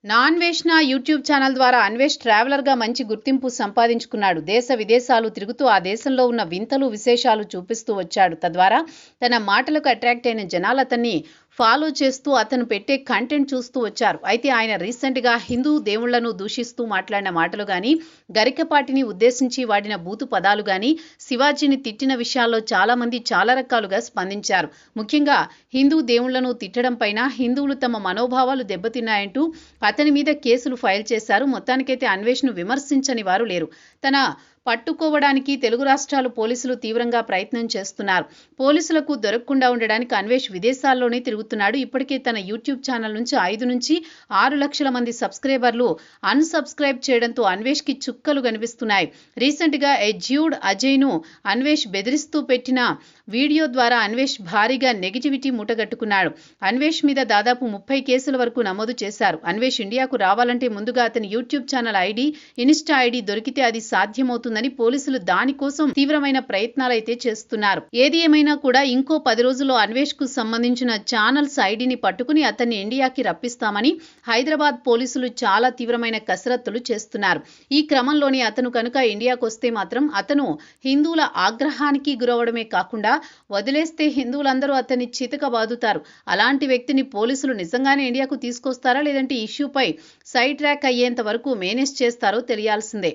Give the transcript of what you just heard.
నాన్వేష్ణ YouTube channel ద్వారా అన్వేష్ ట్రావెలర్గా మంచి గుర్తింపు సంపాదించుకున్నాడు. దేశ విదేశాలు తిరుగుతూ ఆ దేశంలో ఉన్న వింతలు విశేషాలు చూపిస్తూ వచ్చాడు. తద్వారా తన మాటలకు అట్రాక్ట్ అయిన జనాలు అతన్ని ఫాలో చేస్తూ అతను పెట్టే కంటెంట్ చూస్తూ వచ్చారు. అయితే ఆయన రీసెంట్గా హిందూ దేవుళ్లను దూషిస్తూ మాట్లాడిన మాటలు కానీ, గరికపాటిని ఉద్దేశించి వాడిన బూతు పదాలు కానీ, శివాజీని తిట్టిన విషయాల్లో చాలామంది చాలా రకాలుగా స్పందించారు. ముఖ్యంగా హిందూ దేవుళ్లను తిట్టడం పైన హిందువులు తమ మనోభావాలు దెబ్బతిన్నాయంటూ అతని మీద కేసులు ఫైల్ చేశారు. మొత్తానికైతే అన్వేష్ను విమర్శించని వారు లేరు. తన పట్టుకోవడానికి తెలుగు రాష్ట్రాలు పోలీసులు తీవ్రంగా ప్రయత్నం చేస్తున్నారు. పోలీసులకు దొరకకుండా ఉండడానికి అన్వేష్ విదేశాల్లోనే తిరుగుతున్నాడు. ఇప్పటికే తన యూట్యూబ్ ఛానల్ నుంచి 5 నుంచి 6 లక్షల మంది సబ్స్క్రైబర్లు అన్సబ్స్క్రైబ్ చేయడంతో అన్వేష్కి చుక్కలు కనిపిస్తున్నాయి. రీసెంట్గా ఎడ్జ్యూడ్ అజయ్ను అన్వేష్ బెదిరిస్తూ పెట్టిన వీడియో ద్వారా అన్వేష్ భారీగా నెగిటివిటీ మూటగట్టుకున్నాడు. అన్వేష్ మీద దాదాపు 30 కేసుల వరకు నమోదు చేశారు. అన్వేష్ ఇండియాకు రావాలంటే ముందుగా అతని YouTube channel ID, Insta ID దొరికితే అది సాధ్యమవుతుందని పోలీసులు దానికోసం తీవ్రమైన ప్రయత్నాలైతే చేస్తున్నారు. ఏది ఏమైనా కూడా ఇంకో 10 రోజుల్లో అన్వేష్ కు సంబంధించిన ఛానల్స్ ఐడిని పట్టుకుని అతన్ని ఇండియాకి రప్పిస్తామని హైదరాబాద్ పోలీసులు చాలా తీవ్రమైన కసరత్తులు చేస్తున్నారు. ఈ క్రమంలోనే అతను కనుక ఇండియాకు వస్తే మాత్రం అతను హిందువుల ఆగ్రహానికి గురవడమే కాకుండా వదిలేస్తే హిందువులందరూ అతన్ని చితకబాదుతారు. అలాంటి వ్యక్తిని పోలీసులు నిజంగానే ఇండియాకు తీసుకొస్తారా, లేదంటే ఇష్యూపై సైడ్ ట్రాక్ అయ్యేంత వరకు మేనేజ్ చేస్తారో తెలియాల్సిందే.